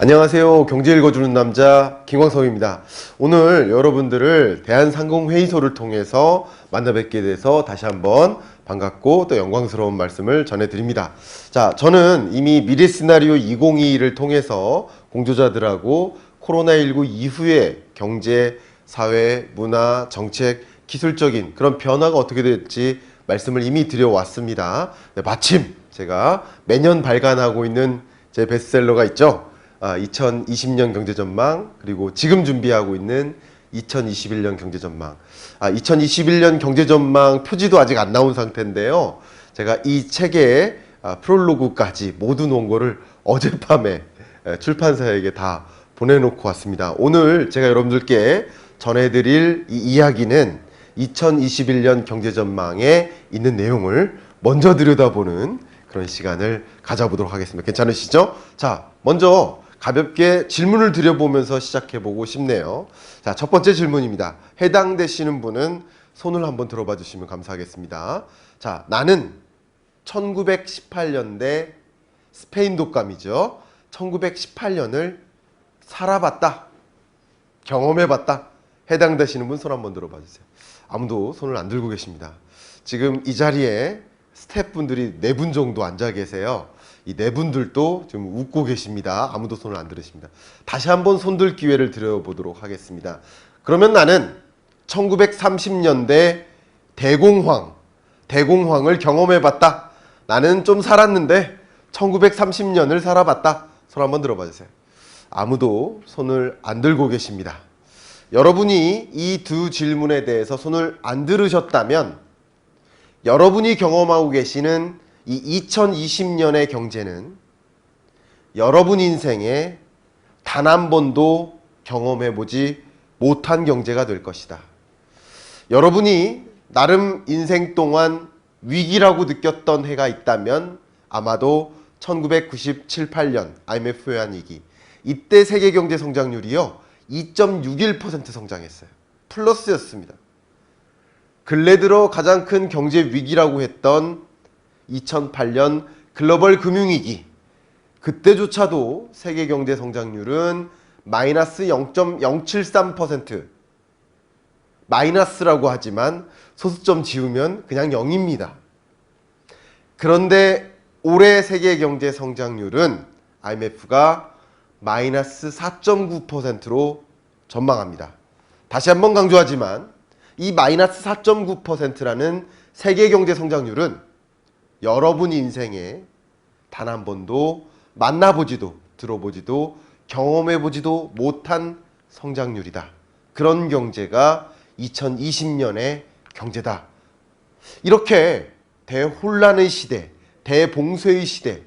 안녕하세요. 경제 읽어주는 남자 김광석입니다. 오늘 여러분들을 대한상공회의소를 통해서 만나 뵙게 돼서 다시 한번 반갑고 또 영광스러운 말씀을 전해드립니다. 자, 저는 이미 미래시나리오 2022를 통해서 공조자들하고 코로나19 이후에 경제, 사회, 문화, 정책, 기술적인 그런 변화가 어떻게 될지 말씀을 이미 드려왔습니다. 네, 마침 제가 매년 발간하고 있는 제 베스트셀러가 있죠. 2020년 경제전망, 그리고 지금 준비하고 있는 2021년 경제전망. 2021년 경제전망 표지도 아직 안 나온 상태인데요. 제가 이 책의 프롤로그까지 모든 원고를 어젯밤에 출판사에게 다 보내놓고 왔습니다. 오늘 제가 여러분들께 전해드릴 이 이야기는 2021년 경제전망에 있는 내용을 먼저 들여다보는 그런 시간을 가져보도록 하겠습니다. 괜찮으시죠? 자, 먼저 가볍게 질문을 드려보면서 시작해보고 싶네요. 자, 첫 번째 질문입니다. 해당되시는 분은 손을 한번 들어봐 주시면 감사하겠습니다. 자, 나는 1918년대 스페인 독감이죠. 1918년을 살아봤다. 경험해봤다. 해당되시는 분 손 한번 들어봐 주세요. 아무도 손을 안 들고 계십니다. 지금 이 자리에 스태프분들이 4분 정도 앉아 계세요. 이 4분들도 지금 웃고 계십니다. 아무도 손을 안 들으십니다. 다시 한번 손들 기회를 드려보도록 하겠습니다. 그러면 나는 1930년대 대공황을 경험해봤다. 나는 좀 살았는데 1930년을 살아봤다. 손 한번 들어봐 주세요. 아무도 손을 안 들고 계십니다. 여러분이 이 두 질문에 대해서 손을 안 들으셨다면 여러분이 경험하고 계시는 이 2020년의 경제는 여러분 인생에 단 한 번도 경험해보지 못한 경제가 될 것이다. 여러분이 나름 인생 동안 위기라고 느꼈던 해가 있다면 아마도 1997, 8년 IMF 외환위기, 이때 세계 경제 성장률이요 2.61% 성장했어요. 플러스였습니다. 근래 들어 가장 큰 경제 위기라고 했던 2008년 글로벌 금융위기, 그때조차도 세계 경제 성장률은 마이너스 0.073%, 마이너스라고 하지만 소수점 지우면 그냥 0입니다. 그런데 올해 세계 경제 성장률은 IMF가 마이너스 4.9%로 전망합니다. 다시 한번 강조하지만 이 마이너스 4.9%라는 세계 경제 성장률은 여러분 인생에 단 한 번도 만나보지도 들어보지도 경험해보지도 못한 성장률이다. 그런 경제가 2020년의 경제다. 이렇게 대혼란의 시대, 대봉쇄의 시대,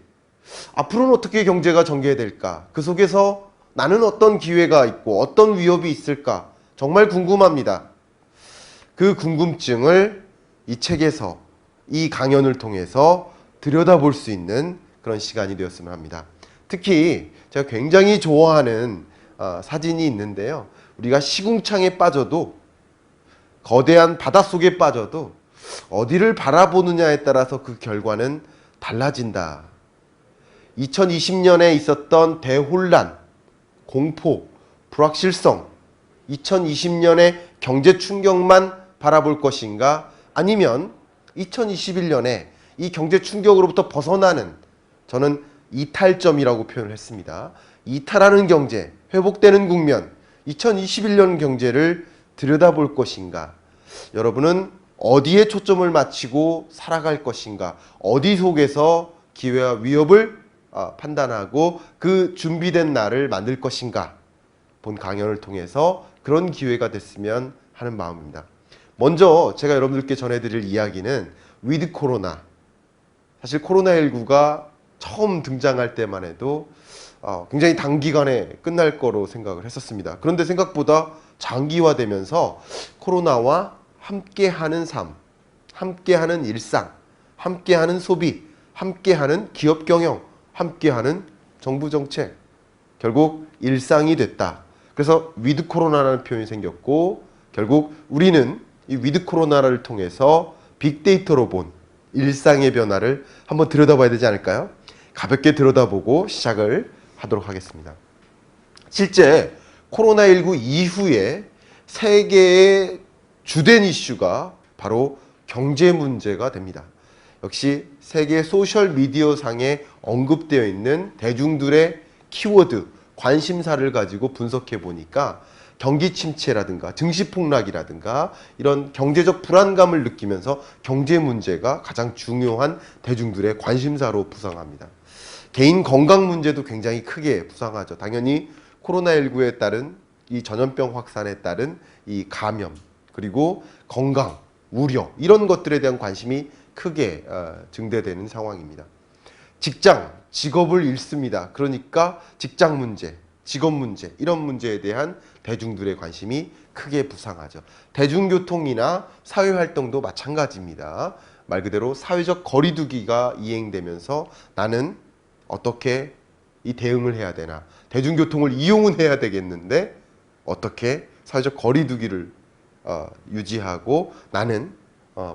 앞으로는 어떻게 경제가 전개될까? 그 속에서 나는 어떤 기회가 있고 어떤 위협이 있을까? 정말 궁금합니다. 그 궁금증을 이 책에서, 이 강연을 통해서 들여다볼 수 있는 그런 시간이 되었으면 합니다. 특히 제가 굉장히 좋아하는 사진이 있는데요. 우리가 시궁창에 빠져도, 거대한 바닷속에 빠져도 어디를 바라보느냐에 따라서 그 결과는 달라진다. 2020년에 있었던 대혼란, 공포, 불확실성, 2020년의 경제 충격만 바라볼 것인가? 아니면 2021년에 이 경제 충격으로부터 벗어나는, 저는 이탈점이라고 표현을 했습니다. 이탈하는 경제, 회복되는 국면, 2021년 경제를 들여다볼 것인가? 여러분은 어디에 초점을 맞추고 살아갈 것인가? 어디 속에서 기회와 위협을 판단하고 그 준비된 날을 만들 것인가? 본 강연을 통해서 그런 기회가 됐으면 하는 마음입니다. 먼저 제가 여러분들께 전해드릴 이야기는 위드 코로나. 사실 코로나19가 처음 등장할 때만 해도 굉장히 단기간에 끝날 거로 생각을 했었습니다. 그런데 생각보다 장기화되면서 코로나와 함께하는 삶, 함께하는 일상, 함께하는 소비, 함께하는 기업 경영, 함께하는 정부 정책, 결국 일상이 됐다. 그래서 위드 코로나라는 표현이 생겼고, 결국 우리는 이 위드 코로나를 통해서 빅데이터로 본 일상의 변화를 한번 들여다봐야 되지 않을까요? 가볍게 들여다보고 시작을 하도록 하겠습니다. 실제 코로나19 이후에 세계의 주된 이슈가 바로 경제 문제가 됩니다. 역시 세계 소셜미디어 상에 언급되어 있는 대중들의 키워드, 관심사를 가지고 분석해 보니까 경기 침체라든가 증시 폭락이라든가 이런 경제적 불안감을 느끼면서 경제 문제가 가장 중요한 대중들의 관심사로 부상합니다. 개인 건강 문제도 굉장히 크게 부상하죠. 당연히 코로나19에 따른 이 전염병 확산에 따른 이 감염, 그리고 건강, 우려, 이런 것들에 대한 관심이 크게 증대되는 상황입니다. 직장, 직업을 잃습니다. 그러니까 직장 문제, 직업 문제, 이런 문제에 대한 대중들의 관심이 크게 부상하죠. 대중교통이나 사회활동도 마찬가지입니다. 말 그대로 사회적 거리두기가 이행되면서 나는 어떻게 이 대응을 해야 되나, 대중교통을 이용은 해야 되겠는데 어떻게 사회적 거리두기를 유지하고 나는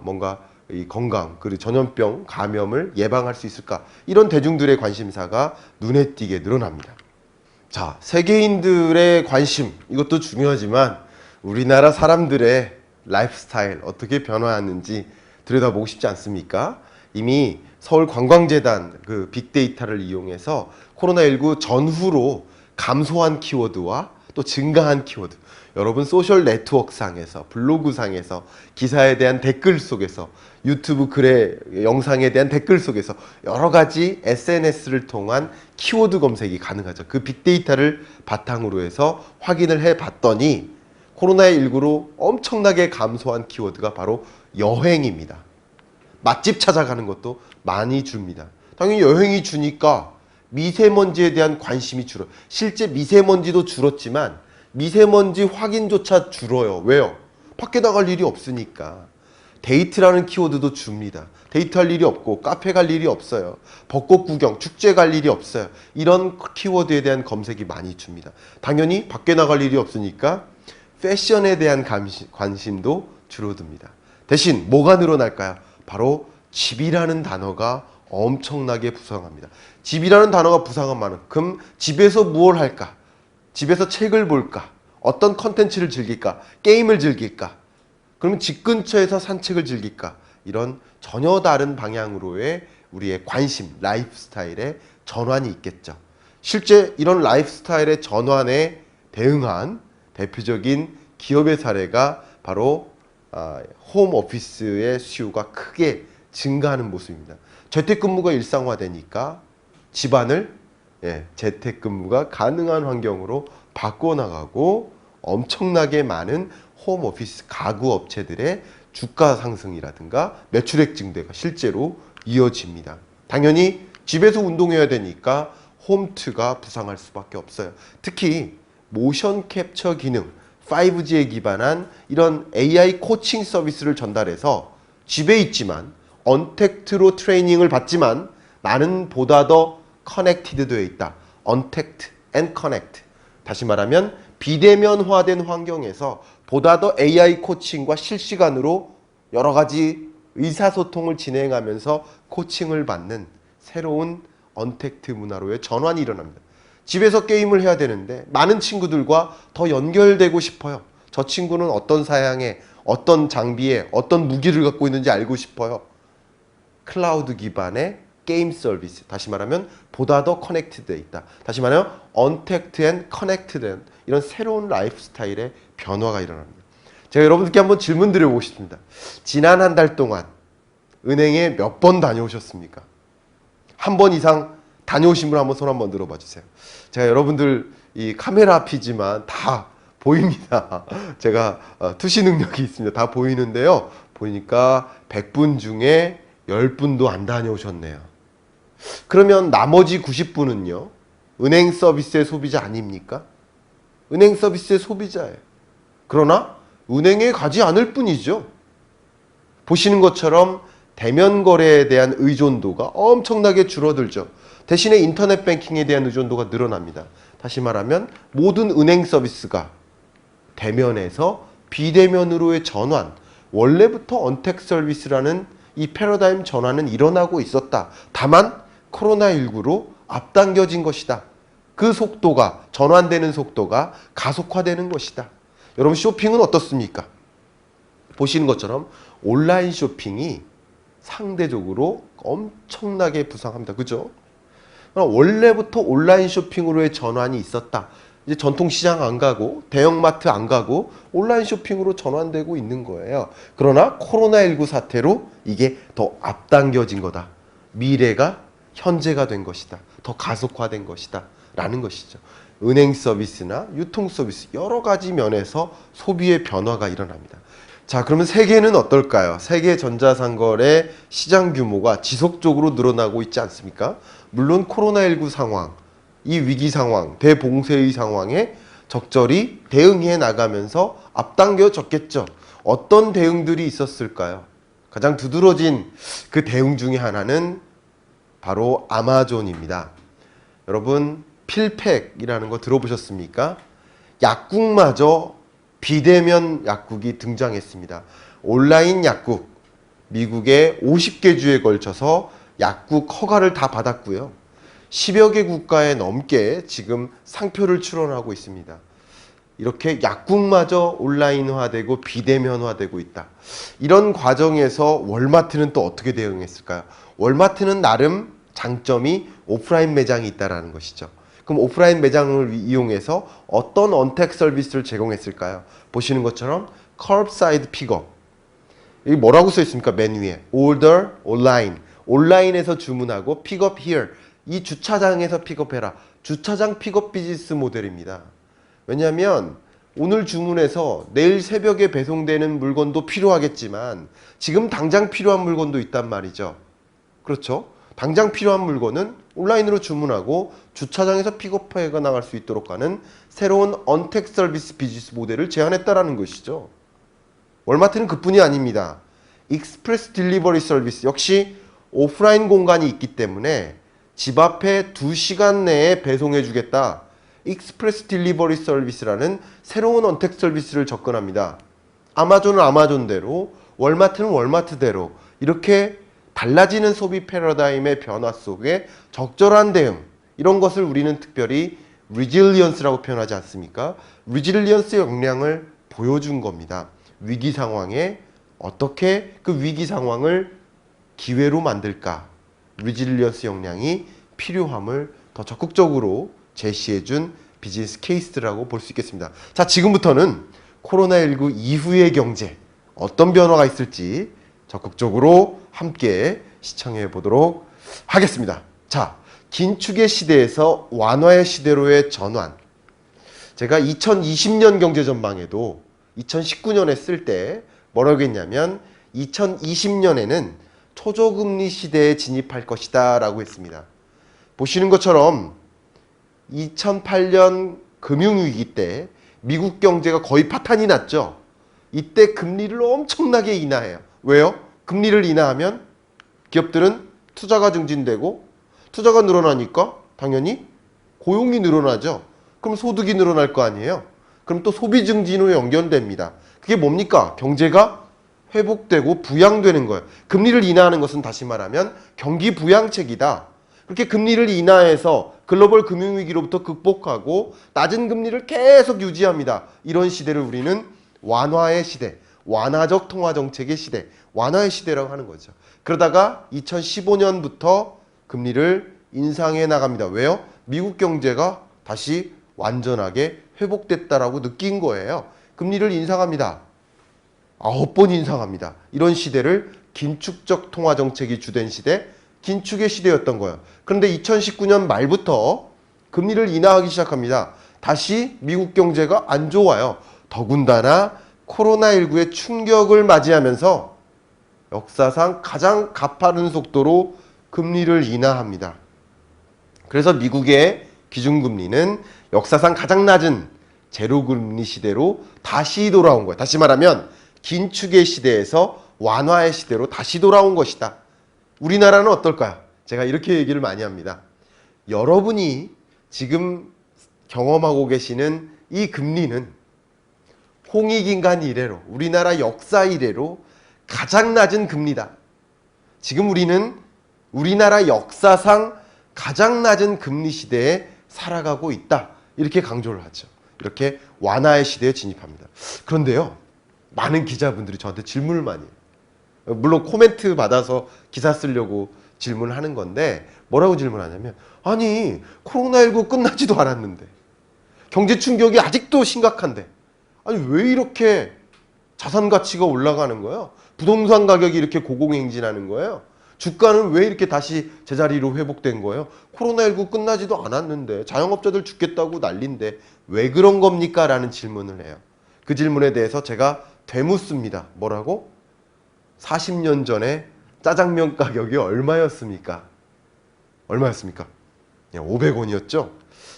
뭔가 이 건강 그리고 전염병 감염을 예방할 수 있을까, 이런 대중들의 관심사가 눈에 띄게 늘어납니다. 자, 세계인들의 관심, 이것도 중요하지만 우리나라 사람들의 라이프스타일 어떻게 변화하는지 들여다보고 싶지 않습니까? 이미 서울관광재단 그 빅데이터를 이용해서 코로나19 전후로 감소한 키워드와 또 증가한 키워드, 여러분 소셜 네트워크상에서, 블로그상에서, 기사에 대한 댓글 속에서, 유튜브 글의 영상에 대한 댓글 속에서 여러 가지 SNS를 통한 키워드 검색이 가능하죠. 그 빅데이터를 바탕으로 해서 확인을 해 봤더니 코로나19로 엄청나게 감소한 키워드가 바로 여행입니다. 맛집 찾아가는 것도 많이 줍니다. 당연히 여행이 주니까 미세먼지에 대한 관심이 줄어요. 실제 미세먼지도 줄었지만 미세먼지 확인조차 줄어요. 왜요? 밖에 나갈 일이 없으니까. 데이트라는 키워드도 줍니다. 데이트할 일이 없고 카페 갈 일이 없어요. 벚꽃 구경, 축제 갈 일이 없어요. 이런 키워드에 대한 검색이 많이 줍니다. 당연히 밖에 나갈 일이 없으니까 패션에 대한 관심도 줄어듭니다. 대신 뭐가 늘어날까요? 바로 집이라는 단어가 엄청나게 부상합니다. 집이라는 단어가 부상한 만큼 집에서 무엇을 할까? 집에서 책을 볼까? 어떤 컨텐츠를 즐길까? 게임을 즐길까? 그러면 집 근처에서 산책을 즐길까? 이런 전혀 다른 방향으로의 우리의 관심, 라이프 스타일의 전환이 있겠죠. 실제 이런 라이프 스타일의 전환에 대응한 대표적인 기업의 사례가 바로 홈 오피스의 수요가 크게 증가하는 모습입니다. 재택근무가 일상화되니까 집안을 재택근무가 가능한 환경으로 바꿔나가고 엄청나게 많은 홈 오피스 가구 업체들의 주가 상승이라든가 매출액 증대가 실제로 이어집니다. 당연히 집에서 운동해야 되니까 홈트가 부상할 수밖에 없어요. 특히 모션 캡처 기능, 5G에 기반한 이런 AI 코칭 서비스를 전달해서 집에 있지만 언택트로 트레이닝을 받지만 나는 보다 더 커넥티드 되어 있다. 언택트 앤 커넥트. 다시 말하면 비대면화된 환경에서 보다 더 AI 코칭과 실시간으로 여러 가지 의사소통을 진행하면서 코칭을 받는 새로운 언택트 문화로의 전환이 일어납니다. 집에서 게임을 해야 되는데 많은 친구들과 더 연결되고 싶어요. 저 친구는 어떤 사양에, 어떤 장비에, 어떤 무기를 갖고 있는지 알고 싶어요. 클라우드 기반의 게임 서비스, 다시 말하면 보다 더 커넥트되어 있다. 다시 말하면 언택트 앤 커넥트된 이런 새로운 라이프 스타일의 변화가 일어납니다. 제가 여러분들께 한번 질문 드려보고 싶습니다. 지난 한 달 동안 은행에 몇 번 다녀오셨습니까? 한 번 이상 다녀오신 분 한번 손 한번 들어봐 주세요. 제가 여러분들 이 카메라 앞이지만 다 보입니다. 제가 투시 능력이 있습니다. 다 보이는데요. 보니까 100분 중에 10분도 안 다녀오셨네요. 그러면 나머지 90분은요? 은행 서비스의 소비자 아닙니까? 은행 서비스의 소비자예요. 그러나 은행에 가지 않을 뿐이죠. 보시는 것처럼 대면 거래에 대한 의존도가 엄청나게 줄어들죠. 대신에 인터넷 뱅킹에 대한 의존도가 늘어납니다. 다시 말하면 모든 은행 서비스가 대면에서 비대면으로의 전환, 원래부터 언택 서비스라는 이 패러다임 전환은 일어나고 있었다. 다만 코로나19로 앞당겨진 것이다. 그 속도가, 전환되는 속도가 가속화되는 것이다. 여러분, 쇼핑은 어떻습니까? 보시는 것처럼 온라인 쇼핑이 상대적으로 엄청나게 부상합니다. 그죠? 원래부터 온라인 쇼핑으로의 전환이 있었다. 이제 전통시장 안 가고 대형마트 안 가고 온라인 쇼핑으로 전환되고 있는 거예요. 그러나 코로나19 사태로 이게 더 앞당겨진 거다. 미래가 현재가 된 것이다. 더 가속화된 것이다. 라는 것이죠. 은행 서비스나 유통 서비스 여러 가지 면에서 소비의 변화가 일어납니다. 자, 그러면 세계는 어떨까요? 세계 전자상거래 시장 규모가 지속적으로 늘어나고 있지 않습니까? 물론 코로나19 상황, 이 위기 상황, 대봉쇄의 상황에 적절히 대응해 나가면서 앞당겨졌겠죠. 어떤 대응들이 있었을까요? 가장 두드러진 그 대응 중에 하나는 바로 아마존입니다. 여러분, 필팩이라는 거 들어보셨습니까? 약국마저 비대면 약국이 등장했습니다. 온라인 약국, 미국의 50개 주에 걸쳐서 약국 허가를 다 받았고요. 10여 개 국가에 넘게 지금 상표를 출원하고 있습니다. 이렇게 약국마저 온라인화되고 비대면화되고 있다. 이런 과정에서 월마트는 또 어떻게 대응했을까요? 월마트는 나름 장점이 오프라인 매장이 있다는 것이죠. 그럼 오프라인 매장을 이용해서 어떤 언택 서비스를 제공했을까요? 보시는 것처럼 curbside 픽업. 여기 뭐라고 써 있습니까? 맨 위에. order online. 온라인에서 주문하고 픽업 here. 이 주차장에서 픽업해라. 주차장 픽업 비즈니스 모델입니다. 왜냐하면 오늘 주문해서 내일 새벽에 배송되는 물건도 필요하겠지만 지금 당장 필요한 물건도 있단 말이죠. 그렇죠? 당장 필요한 물건은 온라인으로 주문하고 주차장에서 픽업해 나갈 수 있도록 하는 새로운 언택 서비스 비즈니스 모델을 제안했다라는 것이죠. 월마트는 그뿐이 아닙니다. 익스프레스 딜리버리 서비스 역시 오프라인 공간이 있기 때문에 집 앞에 2시간 내에 배송해 주겠다. 익스프레스 딜리버리 서비스라는 새로운 언택 서비스를 접근합니다. 아마존은 아마존대로, 월마트는 월마트대로 이렇게 달라지는 소비 패러다임의 변화 속에 적절한 대응, 이런 것을 우리는 특별히 resilience라고 표현하지 않습니까? resilience 역량을 보여준 겁니다. 위기 상황에 어떻게 그 위기 상황을 기회로 만들까? resilience 역량이 필요함을 더 적극적으로 제시해준 비즈니스 케이스라고 볼 수 있겠습니다. 자, 지금부터는 코로나19 이후의 경제, 어떤 변화가 있을지 적극적으로 함께 시청해 보도록 하겠습니다. 자, 긴축의 시대에서 완화의 시대로의 전환. 제가 2020년 경제 전망에도 2019년에 쓸 때 뭐라고 했냐면 2020년에는 초저금리 시대에 진입할 것이다 라고 했습니다. 보시는 것처럼 2008년 금융위기 때 미국 경제가 거의 파탄이 났죠. 이때 금리를 엄청나게 인하해요. 왜요? 금리를 인하하면 기업들은 투자가 증진되고 투자가 늘어나니까 당연히 고용이 늘어나죠. 그럼 소득이 늘어날 거 아니에요. 그럼 또 소비 증진으로 연결됩니다. 그게 뭡니까? 경제가 회복되고 부양되는 거예요. 금리를 인하하는 것은 다시 말하면 경기 부양책이다. 그렇게 금리를 인하해서 글로벌 금융위기로부터 극복하고 낮은 금리를 계속 유지합니다. 이런 시대를 우리는 완화의 시대, 완화적 통화정책의 시대, 완화의 시대라고 하는 거죠. 그러다가 2015년부터 금리를 인상해 나갑니다. 왜요? 미국 경제가 다시 완전하게 회복됐다라고 느낀 거예요. 금리를 인상합니다. 9번 인상합니다. 이런 시대를 긴축적 통화정책이 주된 시대, 긴축의 시대였던 거예요. 그런데 2019년 말부터 금리를 인하하기 시작합니다. 다시 미국 경제가 안 좋아요. 더군다나 코로나19의 충격을 맞이하면서 역사상 가장 가파른 속도로 금리를 인하합니다. 그래서 미국의 기준금리는 역사상 가장 낮은 제로금리 시대로 다시 돌아온 거예요. 다시 말하면 긴축의 시대에서 완화의 시대로 다시 돌아온 것이다. 우리나라는 어떨까요? 제가 이렇게 얘기를 많이 합니다. 여러분이 지금 경험하고 계시는 이 금리는 홍익인간 이래로, 우리나라 역사 이래로 가장 낮은 금리다. 지금 우리는 우리나라 역사상 가장 낮은 금리 시대에 살아가고 있다. 이렇게 강조를 하죠. 이렇게 완화의 시대에 진입합니다. 그런데요, 많은 기자분들이 저한테 질문을 많이 해요. 물론 코멘트 받아서 기사 쓰려고 질문을 하는 건데 뭐라고 질문하냐면, 아니 코로나19 끝나지도 않았는데 경제 충격이 아직도 심각한데 아니 왜 이렇게 자산 가치가 올라가는 거예요? 부동산 가격이 이렇게 고공행진하는 거예요? 주가는 왜 이렇게 다시 제자리로 회복된 거예요? 코로나19 끝나지도 않았는데 자영업자들 죽겠다고 난린데 왜 그런 겁니까? 라는 질문을 해요. 그 질문에 대해서 제가 되묻습니다. 뭐라고? 40년 전에 짜장면 가격이 얼마였습니까? 얼마였습니까? 500원이었죠?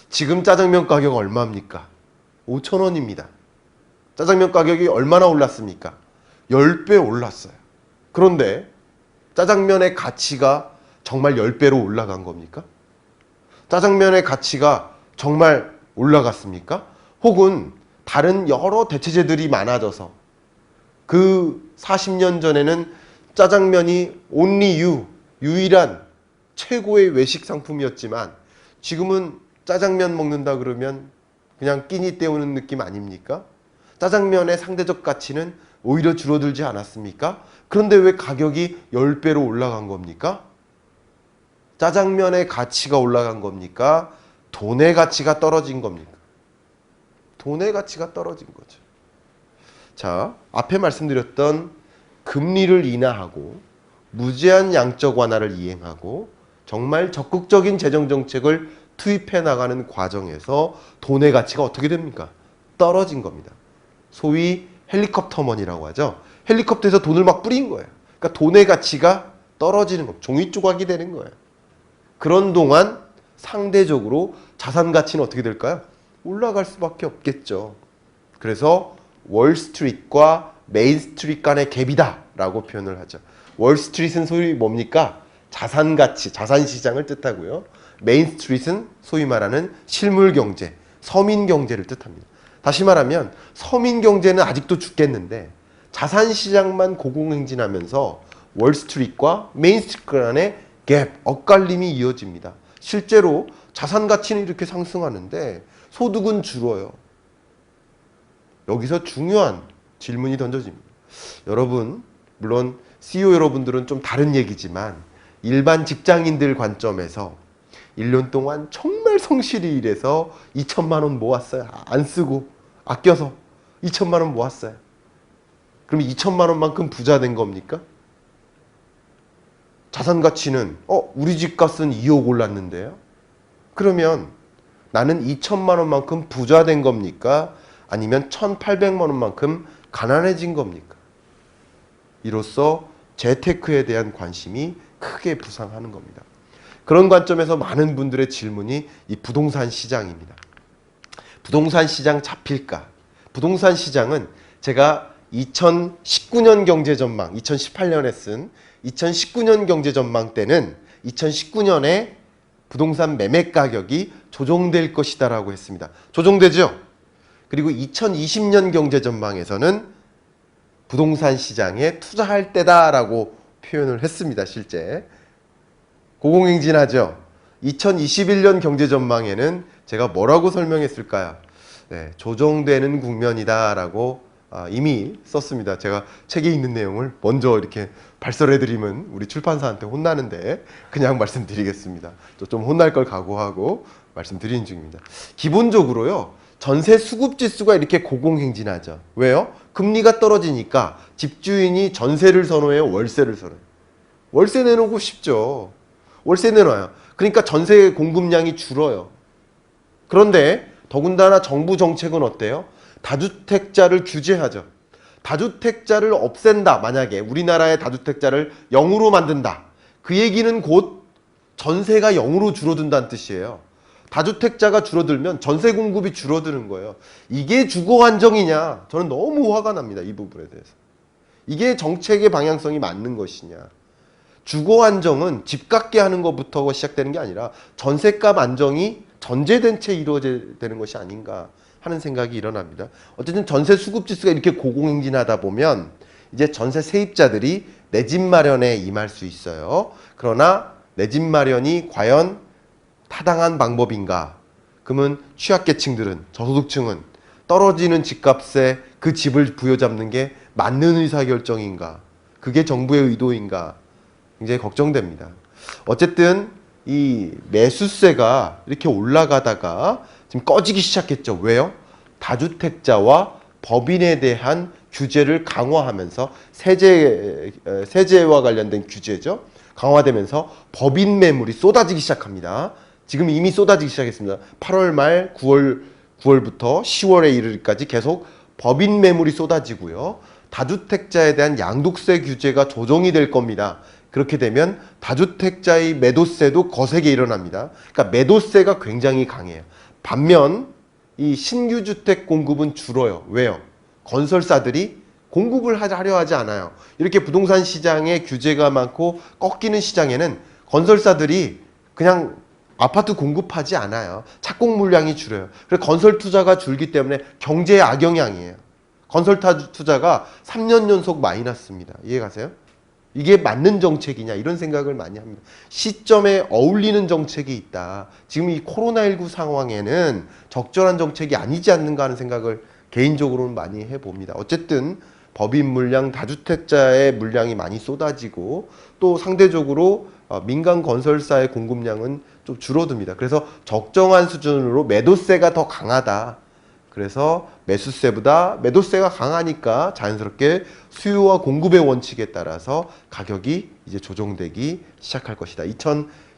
지금 짜장면 가격 얼마입니까? 5,000원입니다. 짜장면 가격이 얼마나 올랐습니까? 10배 올랐어요. 그런데 짜장면의 가치가 정말 10배로 올라간 겁니까? 짜장면의 가치가 정말 올라갔습니까? 혹은 다른 여러 대체재들이 많아져서 그 40년 전에는 짜장면이 only you, 유일한 최고의 외식 상품이었지만 지금은 짜장면 먹는다 그러면 그냥 끼니 때우는 느낌 아닙니까? 짜장면의 상대적 가치는 오히려 줄어들지 않았습니까? 그런데 왜 가격이 10배로 올라간 겁니까? 짜장면의 가치가 올라간 겁니까? 돈의 가치가 떨어진 겁니까? 돈의 가치가 떨어진 거죠. 자, 앞에 말씀드렸던 금리를 인하하고 무제한 양적 완화를 이행하고 정말 적극적인 재정 정책을 투입해 나가는 과정에서 돈의 가치가 어떻게 됩니까? 떨어진 겁니다. 소위 헬리콥터머니라고 하죠. 헬리콥터에서 돈을 막 뿌린 거예요. 그러니까 돈의 가치가 떨어지는 겁니다. 종이 조각이 되는 거예요. 그런 동안 상대적으로 자산 가치는 어떻게 될까요? 올라갈 수밖에 없겠죠. 그래서 월스트리트과 메인스트리트 간의 갭이다 라고 표현을 하죠. 월스트리트는 소위 뭡니까? 자산 가치, 자산 시장을 뜻하고요. 메인스트리트는 소위 말하는 실물 경제, 서민 경제를 뜻합니다. 다시 말하면 서민 경제는 아직도 죽겠는데 자산 시장만 고공행진하면서 월스트리트과 메인스트리트 간의 갭, 엇갈림이 이어집니다. 실제로 자산 가치는 이렇게 상승하는데 소득은 줄어요. 여기서 중요한 질문이 던져집니다. 여러분, 물론 CEO 여러분들은 좀 다른 얘기지만 일반 직장인들 관점에서 1년 동안 정말 성실히 일해서 2천만 원 모았어요. 안 쓰고 아껴서 2천만 원 모았어요. 그럼 2천만 원만큼 부자 된 겁니까? 자산 가치는 우리 집 값은 2억 올랐는데요. 그러면 나는 2천만 원만큼 부자 된 겁니까? 아니면 1,800만 원만큼 가난해진 겁니까? 이로써 재테크에 대한 관심이 크게 부상하는 겁니다. 그런 관점에서 많은 분들의 질문이 이 부동산 시장입니다. 부동산 시장 잡힐까? 부동산 시장은 제가 2019년 경제전망, 2018년에 쓴 2019년 경제전망 때는 2019년에 부동산 매매 가격이 조정될 것이다 라고 했습니다. 조정되죠? 그리고 2020년 경제전망에서는 부동산 시장에 투자할 때다라고 표현을 했습니다. 실제 고공행진하죠. 2021년 경제전망에는 제가 뭐라고 설명했을까요? 네, 조정되는 국면이다라고 이미 썼습니다. 제가 책에 있는 내용을 먼저 이렇게 발설해드리면 우리 출판사한테 혼나는데 그냥 말씀드리겠습니다. 좀 혼날 걸 각오하고 말씀드리는 중입니다. 기본적으로요, 전세 수급 지수가 이렇게 고공행진하죠. 왜요? 금리가 떨어지니까 집주인이 전세를 선호해요? 월세를 선호해요? 월세 내놓고 싶죠. 월세 내놔요. 그러니까 전세 공급량이 줄어요. 그런데 더군다나 정부 정책은 어때요? 다주택자를 규제하죠. 다주택자를 없앤다. 만약에 우리나라의 다주택자를 0으로 만든다. 그 얘기는 곧 전세가 0으로 줄어든다는 뜻이에요. 다주택자가 줄어들면 전세 공급이 줄어드는 거예요. 이게 주거 안정이냐? 저는 너무 화가 납니다. 이 부분에 대해서. 이게 정책의 방향성이 맞는 것이냐? 주거 안정은 집 갖게 하는 것부터 시작되는 게 아니라 전세값 안정이 전제된 채 이루어지는 것이 아닌가 하는 생각이 일어납니다. 어쨌든 전세 수급 지수가 이렇게 고공행진하다 보면 이제 전세 세입자들이 내 집 마련에 임할 수 있어요. 그러나 내 집 마련이 과연 타당한 방법인가? 그러면 취약계층들은, 저소득층은 떨어지는 집값에 그 집을 부여잡는 게 맞는 의사결정인가? 그게 정부의 의도인가? 굉장히 걱정됩니다. 어쨌든 이 매수세가 이렇게 올라가다가 지금 꺼지기 시작했죠. 왜요? 다주택자와 법인에 대한 규제를 강화하면서 세제와 관련된 규제죠. 강화되면서 법인 매물이 쏟아지기 시작합니다. 지금 이미 쏟아지기 시작했습니다. 8월 말 9월부터 10월에 이르기까지 계속 법인 매물이 쏟아지고요. 다주택자에 대한 양도세 규제가 조정이 될 겁니다. 그렇게 되면 다주택자의 매도세도 거세게 일어납니다. 그러니까 매도세가 굉장히 강해요. 반면 이 신규 주택 공급은 줄어요. 왜요? 건설사들이 공급을 하려 하지 않아요. 이렇게 부동산 시장에 규제가 많고 꺾이는 시장에는 건설사들이 그냥 아파트 공급하지 않아요. 착공 물량이 줄어요. 그래서 건설 투자가 줄기 때문에 경제에 악영향이에요. 건설 투자가 3년 연속 마이너스입니다. 이해가세요? 이게 맞는 정책이냐 이런 생각을 많이 합니다. 시점에 어울리는 정책이 있다. 지금 이 코로나19 상황에는 적절한 정책이 아니지 않는가 하는 생각을 개인적으로는 많이 해봅니다. 어쨌든 법인 물량, 다주택자의 물량이 많이 쏟아지고 또 상대적으로 민간 건설사의 공급량은 좀 줄어듭니다. 그래서 적정한 수준으로 매도세가 더 강하다. 그래서 매수세보다 매도세가 강하니까 자연스럽게 수요와 공급의 원칙에 따라서 가격이 이제 조정되기 시작할 것이다.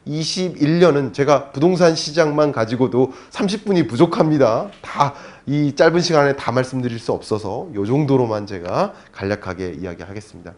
2021년은 제가 부동산 시장만 가지고도 30분이 부족합니다. 다 이 짧은 시간에 다 말씀드릴 수 없어서 이 정도로만 제가 간략하게 이야기하겠습니다.